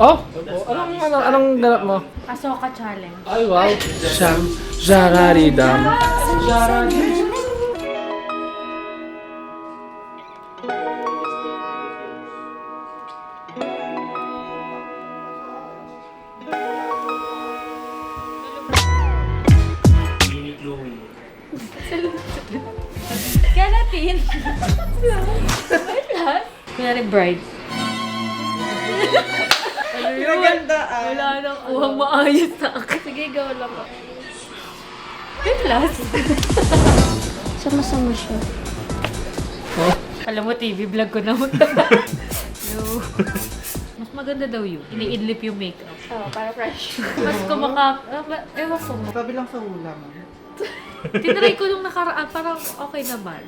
Oh? Anong ganap mo? Asoka challenge. Ay, wow. Sham, jararidam. Jararidam. Keratin. Wait lang. Kunyari bride. Ano yun? Nagandaan. Wala nang kuhang maayos sa akin. Sige, gawa lang ako. Wait last. Sama-sama siya. Oh? Alam mo, TV vlog ko na mo. No. Mas maganda daw yun. Iniidlip yung makeup. Oo, para fresh. Mas ewan ko. Tabi lang sa ulam. Tinry ko nung nakaraan, parang okay naman.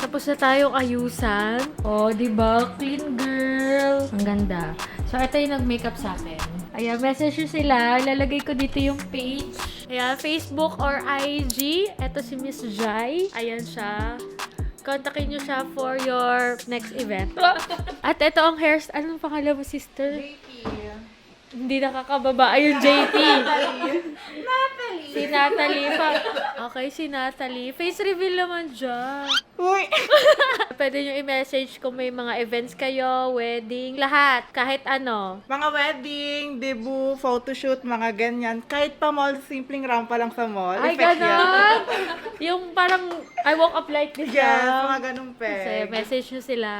Tapos na tayong ayusan. Oh, diba? Clean girl. Ang ganda. So, ito yung nag-makeup sa akin. Ayan, message nyo sila. Lalagay ko dito yung page. Ayan, Facebook or IG. Ito si Miss Jai. Ayan siya. Kontakin nyo siya for your next event. At ito ang hairstyle. Anong pangalan mo, sister? Hindi nakakababa. Ayun, JT. Si Natalie pa. Okay, si Natalie. Face reveal naman dyan. Uy! Pwede nyo i-message kung may mga events kayo, wedding, lahat. Kahit ano. Mga wedding, debut, photoshoot, mga ganyan. Kahit pa mall, simpleng rampa lang sa mall. Ay, Effect yan. ganon! Yung parang, I walk up like this. Yes, lang. mga ganong Kasi peg. message nyo sila.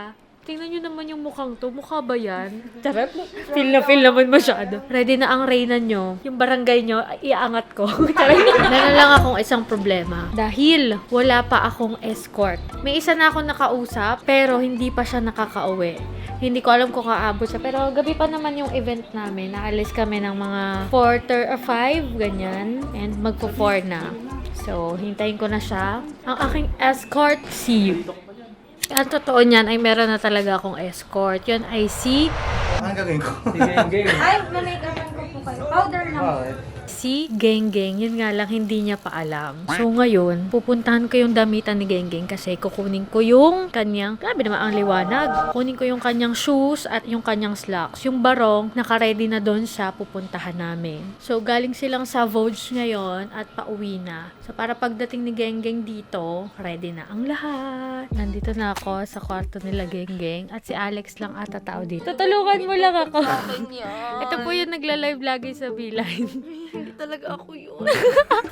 Tingnan nyo naman yung mukhang to. Mukha ba yan? Charot. Feel naman masyado. Ready na ang reyna nyo. Yung barangay nyo, iaangat ko. Charot. Meron lang akong isang problema. Dahil wala pa akong escort. May isa na akong nakausap, pero hindi pa siya nakakauwi. Hindi ko alam kung kaabot siya. Pero gabi pa naman yung event namin. Naalis kami ng mga 4 or 5, ganyan. And magpo-4 na. So, hintayin ko na siya. Ang aking escort, see you. Ang totoo niyan ay meron na talaga akong escort. Yun ay si... Ang gagawin ko? Ay, na-make-upan ko po kayo. Powder lang. Si Genggeng. Yun nga lang, hindi niya pa alam. So ngayon, pupuntahan ko yung damitan ni Genggeng kasi kukunin ko yung kanyang... Grabe naman ang liwanag. Kunin ko yung kanyang shoes at yung kanyang slacks. Yung barong, nakaready na doon siya pupuntahan namin. So galing silang sa Vogue ngayon at pauwi na. So para pagdating ni Genggeng dito, ready na ang lahat. Nandito na ako sa kwarto nila Genggeng at si Alex lang ata tao dito. Tutulungan mo lang ako. Ito po yung nagla-live lagi sa Beeline. Hindi talaga ako yun.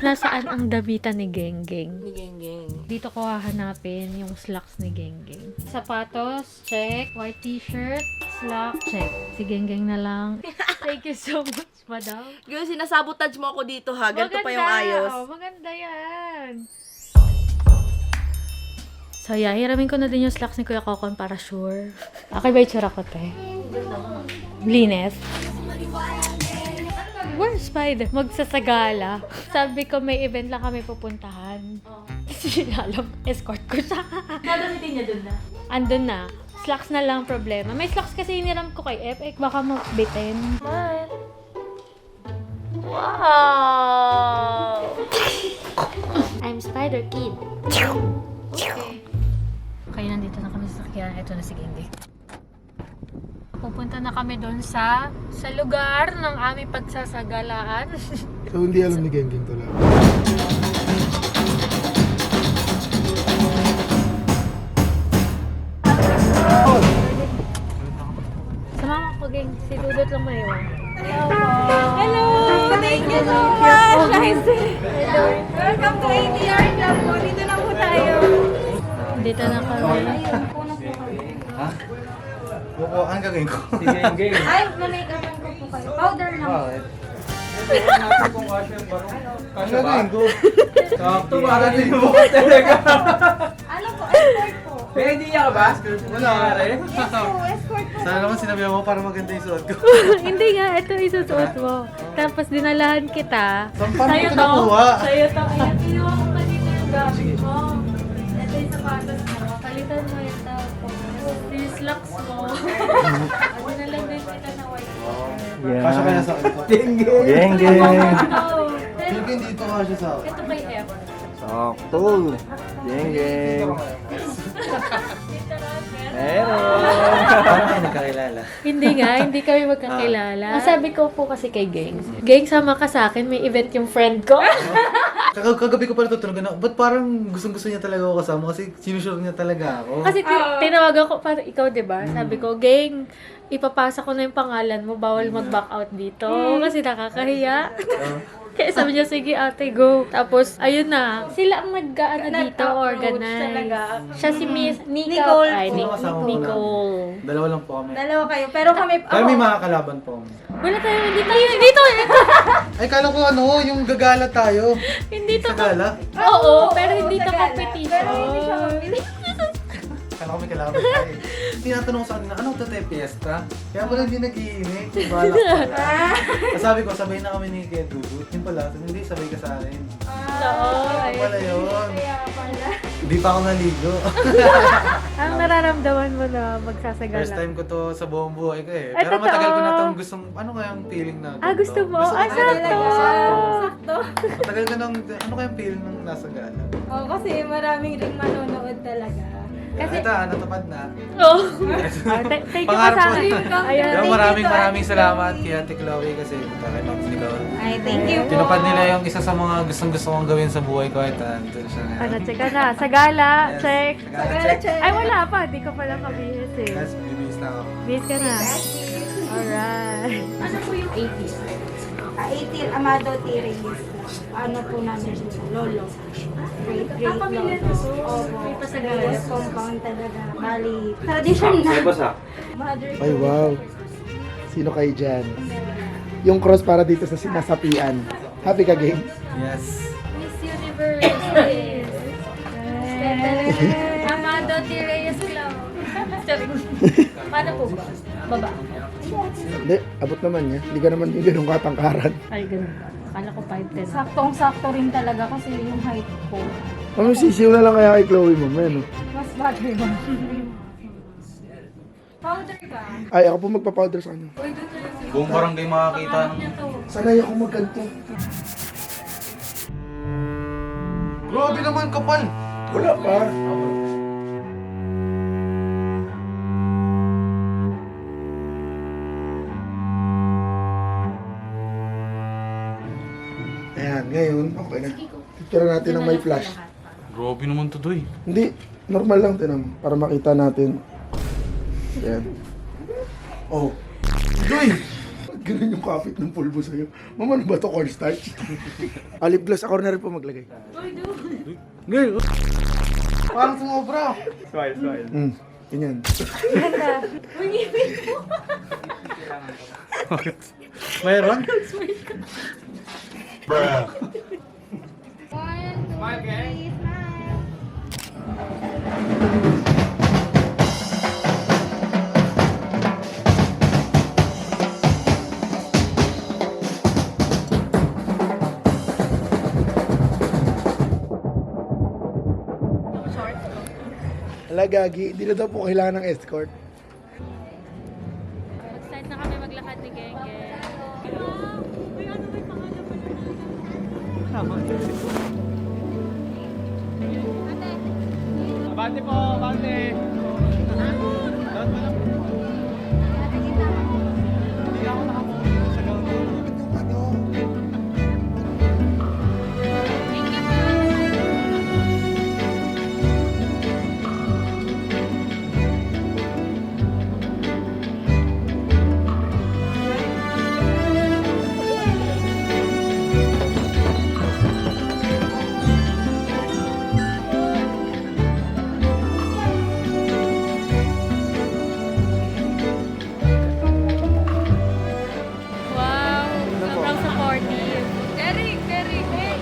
Nasaan ang damitan ni Genggeng? Ni Genggeng. Dito ko hahanapin yung slacks ni Genggeng. Sapatos, check. White t-shirt, slack, check. Si Genggeng na lang. Thank you so much, madam. Yung sinasabotage mo ako dito ha. Ganito pa yung ayos. Oh, maganda yan. So yeah, hiramin ko na din yung slacks ni Kuya Kokon para sure. Okay ba yung tsura ko, te? Linis. Where's Spider? Magsasagala. Sabi ko may event lang kami pupuntahan. Kasi alam, escort ko siya. Gagamitin niya dun na. Andun na. Slacks na lang problema. May slacks kasi hiniram ko kay FX. Baka mabitin. Wow! I'm Spider Kid. Okay, nandito na kami sa sakyan. Ito na si Genggeng. Pupunta na kami doon sa lugar ng aming pagsasagalaan. So hindi alam ni Genggeng to lang. Sumama ko, Geng. Si Dudot lang maiwan. Hello! Thank you so much! Hello! Welcome to ATR Club po. Dito na po tayo. Dito na kami. Ha? Buko, ang gagawin ko? Ay, na-make-upan ko po kayo. Powder lang. Ang gagawin ko? Sakto, para din mo talaga. Ano po? Escort po. Ready ka ba? Wala ka rin. Yes po, escort po. Sana naman sinabi mo para maganda yung suot ko. Hindi nga, ito isusuot mo. Tapos dinalahan kita. Saan paano ko ito nakuha? Sa'yo to. Ayan, kinuha ko kanina yung gamit mo. Ito yung sapatos mo. Palitan mo yung tapos. Yung slacks mo. Ano na lang din kita na white. Kasya kaya sa akin. Genggeng. Ano? Genggeng dito kasya sa akin. Ito kay F. Sakto. Geng, geng. Meron. Paano kayo nagkakilala? Hindi nga, hindi kami magkakilala. Ang sabi ko po kasi kay Geng, Geng, sama ka sa akin, may event yung friend ko. Kagabi ko pala tutunugan ako. Ba't parang gustong-gusto niya talaga ako kasama? Kasi sinusure niya talaga ako. Kasi tinawagan ko, para ikaw, di ba? Sabi ko, Geng, ipapasa ko na yung pangalan mo, bawal mag-back out dito. Kasi nakakahiya. Kaya sabi niya, sige ate, go. Tapos, ayun na. Sila ang nag-ano dito, organize. talaga. Siya si Miss Nicole Ay, Sino kasama mo Nicole. Dalawa lang po kami. Dalawa kayo. Pero kami, Pero may makakalaban po kami. Wala tayo, dito. Ay, kala ko yung gagala tayo. Hindi to. Sa gala? Oo, pero hindi to Pero hindi competition. siya competition. Kala ko may kailangan tayo. Tinatanong ko sa kanila, anong tatay fiesta? Kaya pala hindi nag-iimik. Balak pala. Sabi ko, sabay na kami ni Kuya Dudut. Yun pala, hindi sabay ka sa akin. Oo, Ano pala yun? Kaya pala. Hindi pa ako naligo. ang nararamdaman mo na magsasagala. First time ko to sa buong buhay ko eh. Ay, Pero matagal ko na totoo. itong gustong, ano kayang feeling na ganito? Gusto mo? Gusto ko Ah, talaga. sakto. Sakto. Matagal ko nang, ano kayang feeling nung nasa gala? Oo, kasi maraming ring manonood talaga. Kasi- Ito, natupad na. Oo. Thank you Pangarap ka sa ko. akin. Ayan. Pero Thank maraming you to maraming Ate salamat Chloe. kay Ate Chloe kasi kay Ma'am Nicole. Ay, thank you po. Tinupad nila yung isa sa mga gustong-gusto kong gawin sa buhay ko at andun siya ngayon. Ano, check ka na. Sa gala, Yes. check. Sagala, check. Ay, wala pa. Di ko pala kabihis eh. Yes, bibis na ako. Bihis ka na. Alright. Ano po yung 80s? 80 Amado T. Reyes. Ano po namin siya? Lolo. Great lolo. Opo. May pasagala. Reyes compound talaga. Bali, tradition na. Mother Ay, wow. Sino kayo dyan? Yung cross para dito sa sinasapian. Happy ka, game? Yes. Miss Universe. Amado T. Reyes Club. Paano po ba? Baba. Hindi, abot naman niya. Hindi ka naman yung ganun katangkaran. Ay, ganun ba? Akala ko 5'10". Saktong-sakto rin talaga kasi yung height ko. Ano, sisiw na lang kaya kay Chloe mo, man. Mas bagay ba? Powder ka? Ay, ako po magpa-powder sa kanya. Buong barangay makakita ng... Sanay ako magganto. Grabe naman, kapal! Wala pa. Ayan, ngayon, okay na. Picture natin ng may flash. Grabe naman to, Doy. Hindi, normal lang tinan mo, para makita natin. Ayan. Oh. Doy! Ba't ganun yung kapit ng pulbo sa'yo? Mama, ano ba to, cornstarch? Olive gloss, ako na rin po maglagay. Ngayon! Parang sumobra. Smile. Ganyan. Mayroon? Ala, gagi, hindi na daw po kailangan ng escort. Mag-start na kami maglakad ni Genge. Abante po, abante. Wow, sobrang supportive. Derek, Derek, hey!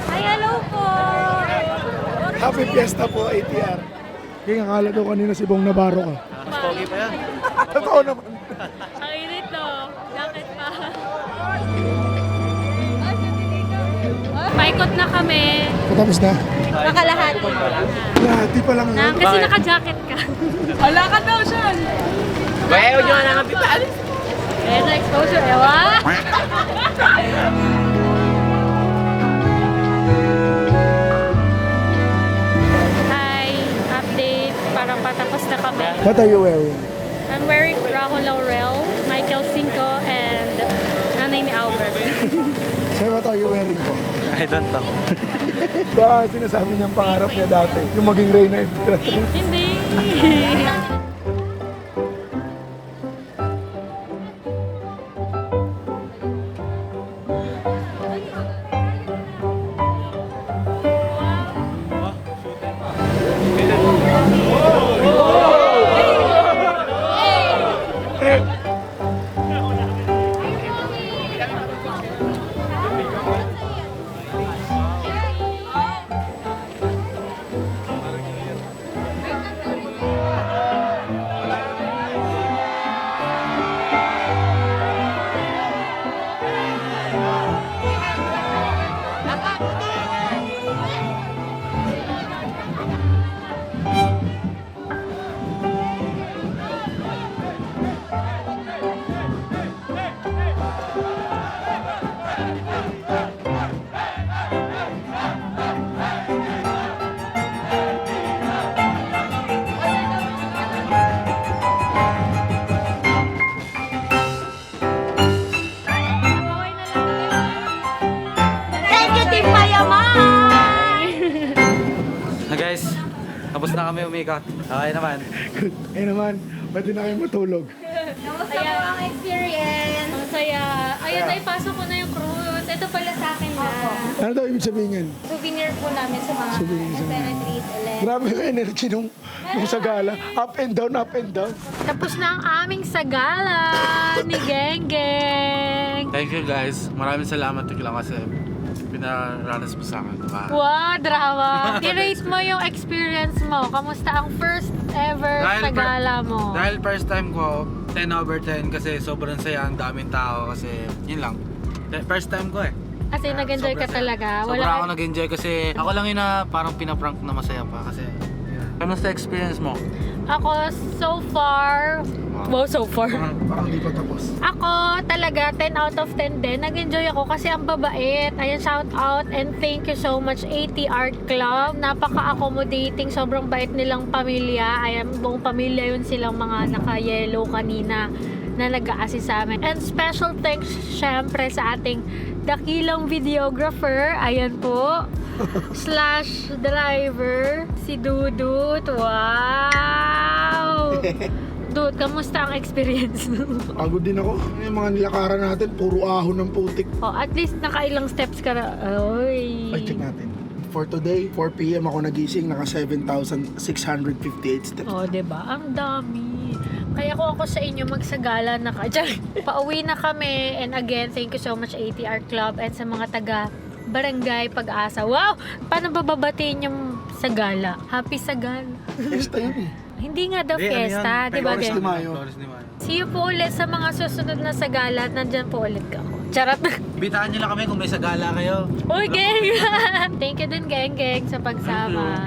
Ay, hello po! Happy Fiesta po, ATR. Kaya akala daw kanina si Bong Navarro ka. Mas pogi pa yan. Totoo naman. Ang init no. Bakit pa? Paikot na kami. Patapos na. Nakalahati. Lahati pa lang. Na, kasi naka-jacket ka. Wala ka daw siya. Bayaw nyo na nga pitaan. Ayan na exposure. Ewa! Hi! Update. Parang patapos na kami. What are you wearing? I'm wearing Rahul Laurel, Michael Cinco, and nanay ni Albert. Sir, what are you wearing po? I don't know. Baka sinasabi niyang pangarap niya dati, yung maging Reyna Imperatriz. Hindi! Thank you, Team Mayaman! Guys, tapos na kami umikat. Okay naman. Ay naman, pwede na kayo matulog. Kamusta po ang experience? Ang saya. Ayun na, ipasok ko na yung cruise. Ito pala sa akin na. Ano daw ibig sabihin yan? Souvenir po namin sa mga Souvenir sa mga- Emperatriz ulit. Grabe yung energy nung sagala. Up and down, up and down. Tapos na ang aming sagala ni Geng Geng. Thank you guys. Maraming salamat lang kasi pinaranas mo sa akin. Diba? Wow, drama. I-rate mo yung experience mo. Kamusta ang first ever sagala mo? Dahil first time ko, 10/10 kasi sobrang saya, ang daming tao kasi yun lang. First time ko eh. Kasi nag-enjoy ka Sobrang saya. talaga. Sobrang ako nag-enjoy kasi ako lang yun na parang pinaprank na masaya pa kasi kamusta experience mo? Ako, so far, wow, so far. Parang di pa tapos. Ako talaga 10 out of 10 din. Nag-enjoy ako kasi ang babait. Ayan, shout out and thank you so much AT Art Club. Napaka-accommodating. Sobrang bait nilang pamilya. Ayan, buong pamilya yun silang mga naka-yellow kanina na nag-a-assist sa amin. And special thanks syempre sa ating dakilang videographer. Ayan po. / driver. Si Dudut. Wow! Dude, kamusta ang experience mo? Pagod din ako. Yung mga nilakaran natin, puro ahon ng putik. Oh, at least nakailang steps ka na. Ay. Ay, check natin. For today, 4 p.m. ako nagising, naka 7,658 steps. Oh, 'di ba? Ang dami. Kaya kung ako sa inyo magsagala na ka. Pauwi na kami. And again, thank you so much ATR Club and sa mga taga Barangay Pag-asa. Wow! Paano bababatiin yung sagala? Happy sagala. Fiesta yun eh. Hindi nga daw fiesta, di ba? Flores de Mayo. Flores de Mayo. See you po ulit sa mga susunod na sagala at nandyan po ulit ako. Charot. Bitaan nyo lang kami kung may sagala kayo. Uy, geng! Thank you din, geng, sa pagsama.